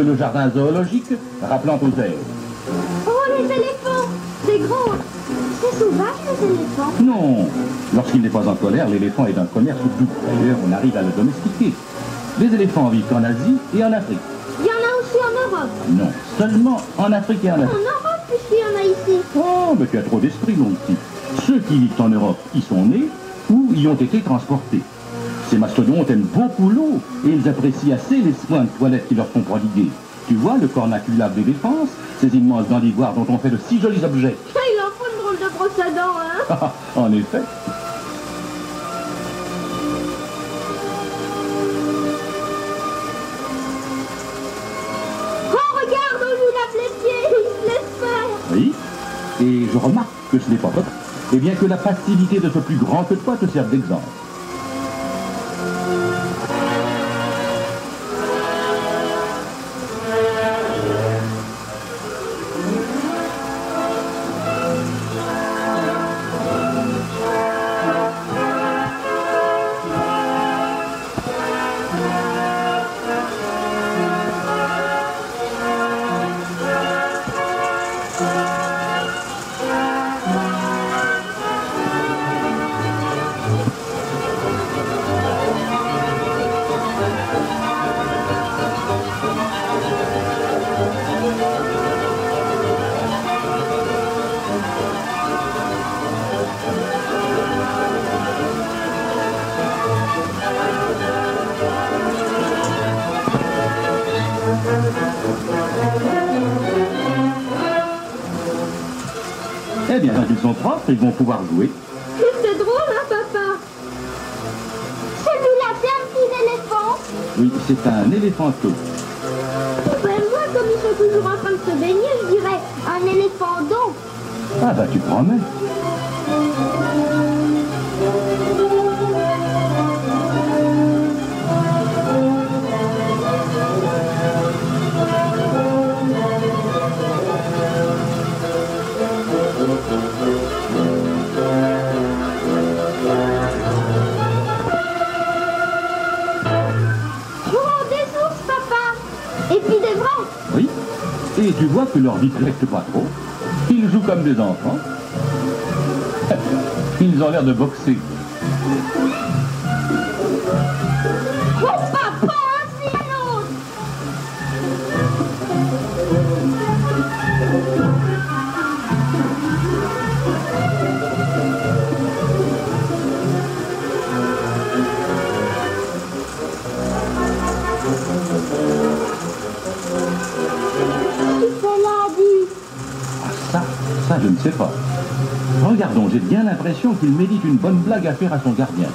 le jardin zoologique, rappelant aux airs. Oh, les éléphants! C'est gros! C'est sauvage, les éléphants? Non. Lorsqu'il n'est pas en colère, l'éléphant est d'un commerce doux. D'ailleurs, on arrive à le domestiquer. Les éléphants vivent en Asie et en Afrique. Il y en a aussi en Europe. Non, seulement en Afrique et en En Afrique. Europe, puisqu'il y en a ici. Oh, mais tu as trop d'esprit, mon petit. Ceux qui vivent en Europe y sont nés ou y ont été transportés. Ces mastodontes aiment beaucoup l'eau et ils apprécient assez les soins de toilette qui leur sont prodigués. Tu vois le cornaculable des défenses, ces immenses dents d'ivoire dont on fait de si jolis objets. Il en faut une drôle de brosse à dents, hein? En effet. Oh, regarde, on lui lave les pieds, il se laisse faire. Oui. Et je remarque que ce n'est pas top. Et bien que la passivité de ce plus grand que toi te serve d'exemple. Eh bien, quand ils sont propres, ils vont pouvoir jouer. C'est drôle, hein, papa? Celui-là, c'est un petit éléphant. Oui, c'est un éléphanteau. Ben, moi, comme ils sont toujours en train de se baigner, je dirais un éléphant d'eau. Ah bah tu promets. Oh, des ours, papa. Et puis des vrais. Oui. Et tu vois que leur vie ne respecte pas trop. Ils jouent comme des enfants. Ils ont l'air de boxer. Oh, papa, ainsi l'autre. Qu'est-ce qu'il fait là, dis? Ah, ça je ne sais pas. Regardons, j'ai bien l'impression qu'il médite une bonne blague à faire à son gardien.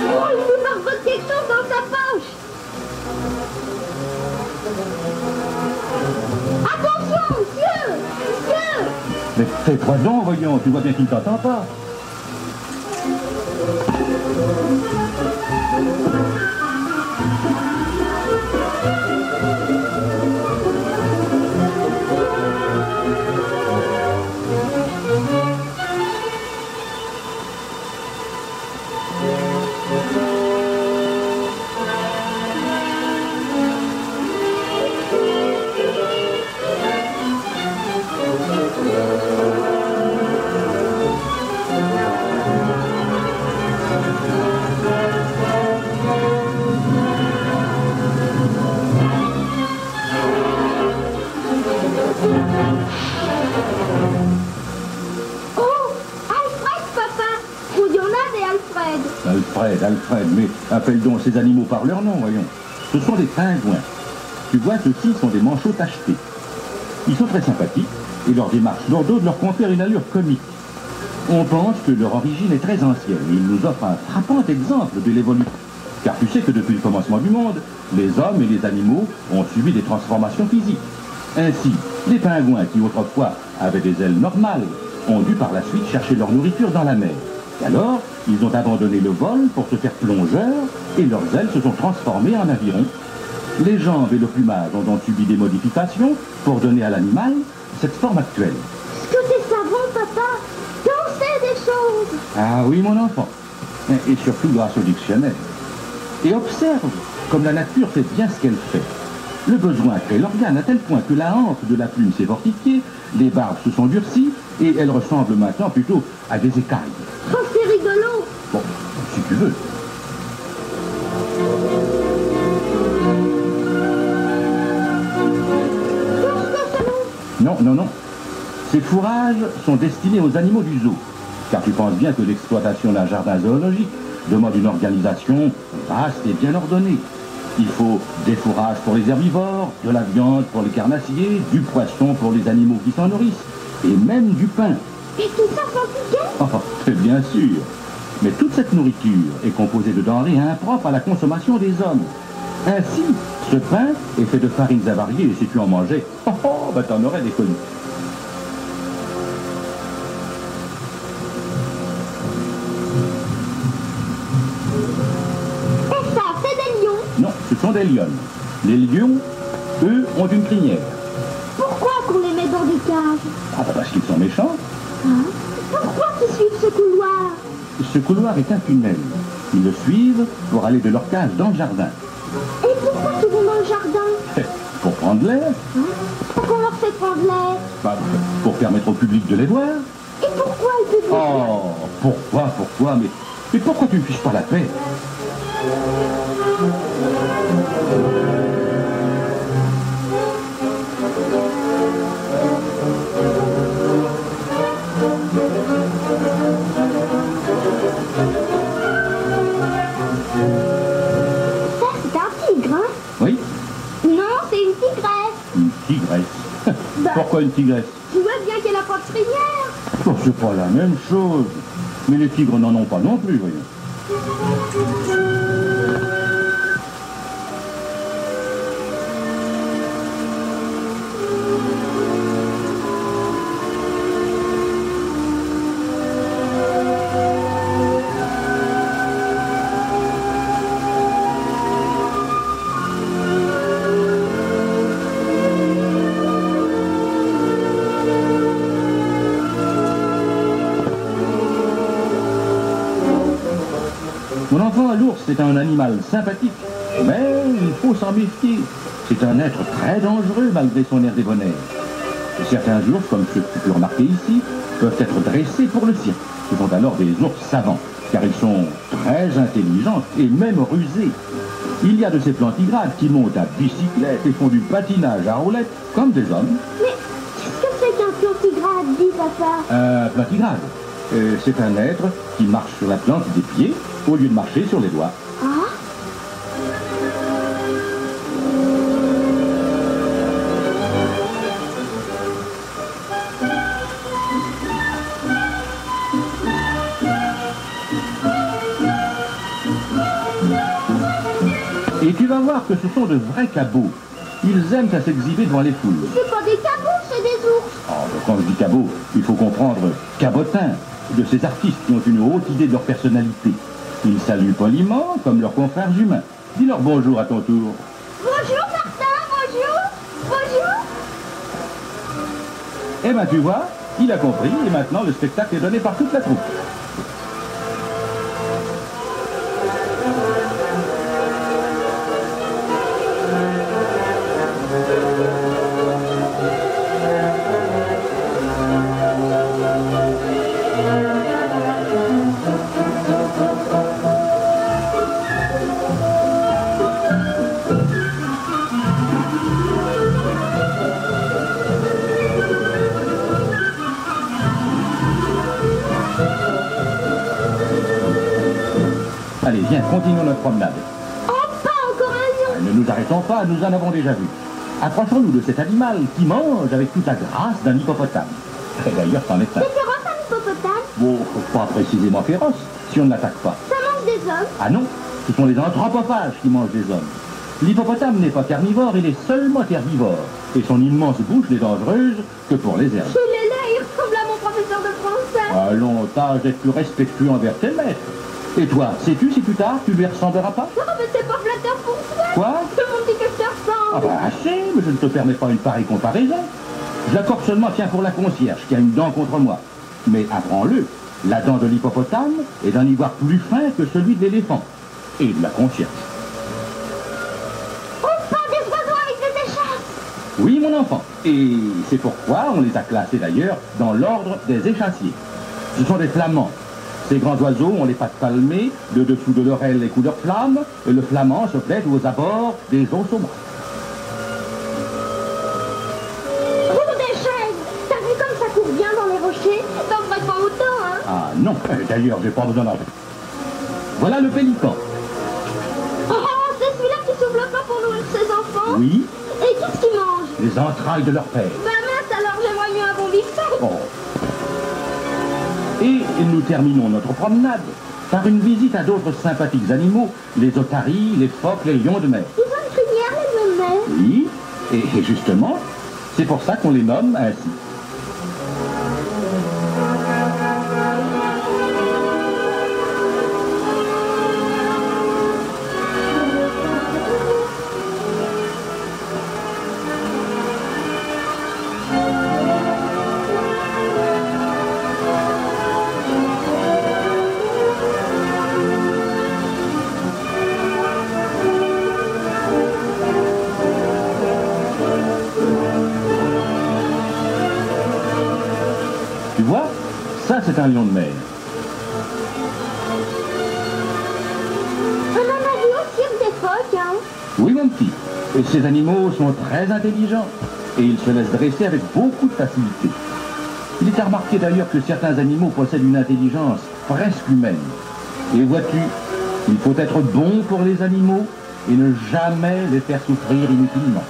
Oh, il nous marbotte quelque chose dans sa poche. Attention, monsieur! Monsieur! Mais fais-toi donc, voyons, tu vois bien qu'il ne t'entend pas. Oh, Alfred, papa! Où il y en a des Alfred? Alfred, mais appelle donc ces animaux par leur nom, voyons. Ce sont des pingouins. Tu vois, ceux-ci sont des manchots tachetés. Ils sont très sympathiques et leur démarche lourde leur confère une allure comique. On pense que leur origine est très ancienne et ils nous offrent un frappant exemple de l'évolution. Car tu sais que depuis le commencement du monde, les hommes et les animaux ont subi des transformations physiques. Ainsi, Les pingouins qui autrefois avaient des ailes normales ont dû par la suite chercher leur nourriture dans la mer. Et alors, ils ont abandonné le vol pour se faire plongeurs et leurs ailes se sont transformées en avirons. Les jambes et le plumage ont donc subi des modifications pour donner à l'animal cette forme actuelle. Est-ce que t'es savant, papa? T'en sais des choses. Ah oui, mon enfant. Et surtout grâce au dictionnaire. Et observe comme la nature fait bien ce qu'elle fait. Le besoin crée l'organe à tel point que la hampe de la plume s'est fortifiée, les barbes se sont durcies et elle ressemble maintenant plutôt à des écailles. Oh, c'est rigolo. Bon, si tu veux. Non, non, non. Ces fourrages sont destinés aux animaux du zoo. Car tu penses bien que l'exploitation d'un jardin zoologique demande une organisation vaste et bien ordonnée. Il faut des fourrages pour les herbivores, de la viande pour les carnassiers, du poisson pour les animaux qui s'en nourrissent, et même du pain. Et tout ça sans ticket? Oh, bien sûr. Mais toute cette nourriture est composée de denrées impropres à la consommation des hommes. Ainsi, ce pain est fait de farines avariées, et si tu en mangeais, bah t'en aurais des connus. Et ça, c'est des lions. Non, ce sont des lionnes. Les lions, eux, ont une crinière. Pourquoi qu'on les met dans des cages? Ah bah parce qu'ils sont méchants. Hein? Pourquoi qu'ils suivent ce couloir? Ce couloir est un tunnel. Ils le suivent pour aller de leur cage dans le jardin. Et pourquoi ils vont dans le jardin? Pour prendre l'air. Hein? Pourquoi on leur fait prendre l'air? Bah, pour permettre au public de les voir. Et pourquoi le public? Oh, pourquoi, mais pourquoi tu ne fiches pas la paix? Ça, c'est un tigre, hein? Oui, Non, c'est une tigresse. une tigresse. Pourquoi une tigresse? Tu vois bien qu'elle a pas de crinière. Oh, c'est pas la même chose. Mais les tigres n'en ont pas non plus, voyons. Mon enfant, l'ours est un animal sympathique, mais il faut s'en méfier. C'est un être très dangereux malgré son air débonnaire. Certains ours, comme ceux que tu peux remarquer ici, peuvent être dressés pour le cirque. Ce sont alors des ours savants, car ils sont très intelligents et même rusés. Il y a de ces plantigrades qui montent à bicyclette et font du patinage à roulettes comme des hommes. Mais qu'est-ce que c'est qu'un plantigrade, dis papa? Un plantigrade, c'est un être qui marche sur la plante des pieds au lieu de marcher sur les doigts. Ah? Et tu vas voir que ce sont de vrais cabots. Ils aiment à s'exhiber devant les foules. C'est pas des cabots, c'est des ours. Oh, quand je dis cabot, il faut comprendre cabotin, de ces artistes qui ont une haute idée de leur personnalité. Ils saluent poliment, comme leurs confrères humains. Dis-leur bonjour à ton tour. Bonjour Martin, bonjour. Bonjour. Eh ben tu vois, il a compris et maintenant le spectacle est donné par toute la troupe. Allez, viens, continuons notre promenade. Oh, pas encore un lion. Ne nous arrêtons pas, nous en avons déjà vu. Approchons-nous de cet animal qui mange avec toute la grâce d'un hippopotame. Et d'ailleurs, c'en est un. C'est féroce un hippopotame. Bon, pas précisément féroce, si on ne l'attaque pas. Ça mange des hommes. Ah non, ce sont les anthropophages qui mangent des hommes. L'hippopotame n'est pas carnivore, il est seulement herbivore. Et son immense bouche n'est dangereuse que pour les herbes. Il est laid, il ressemble à mon professeur de français. Allons, tâche d'être plus respectueux envers tes maîtres. Et toi, sais-tu si plus tard tu lui ressembleras pas? Non, mais c'est pas flatteur pour toi. Quoi? Tout le monde dit que je te ressemble. Ah bah assez, mais je ne te permets pas une pareille comparaison. Je l'accorde seulement, tiens, pour la concierge, qui a une dent contre moi. Mais apprends-le, la dent de l'hippopotame est d'un ivoire plus fin que celui de l'éléphant. Et de la concierge. On prend des oiseaux avec des échasses. Oui, mon enfant. Et c'est pourquoi on les a classés d'ailleurs dans l'ordre des échassiers. Ce sont des flamands. Ces grands oiseaux ont les pattes palmées, le dessous de l'oreille les couleurs flamme, et le flamand se plaît aux abords des eaux sombres. Pour des chaises. T'as vu comme ça court bien dans les rochers? T'en ferais pas autant, hein? Ah non, d'ailleurs, j'ai pas besoin d'en... Voilà le pélican. Oh, c'est celui-là qui s'ouvre le pas pour nourrir ses enfants? Oui, Et qu'est-ce qu'il mange? les entrailles de leur père. Ben mince, alors j'aimerais mieux un bon beefsteak. Oh. Et nous terminons notre promenade par une visite à d'autres sympathiques animaux, les otaries, les phoques, les lions de mer. Ils ont une crinière, les lions de mer. Oui, et justement, c'est pour ça qu'on les nomme ainsi. Tu vois, ça c'est un lion de mer. On en a vu au cirque des phoques, hein. Oui, mon petit. Et ces animaux sont très intelligents. Et ils se laissent dresser avec beaucoup de facilité. Il est à remarquer d'ailleurs que certains animaux possèdent une intelligence presque humaine. Et vois-tu, il faut être bon pour les animaux et ne jamais les faire souffrir inutilement.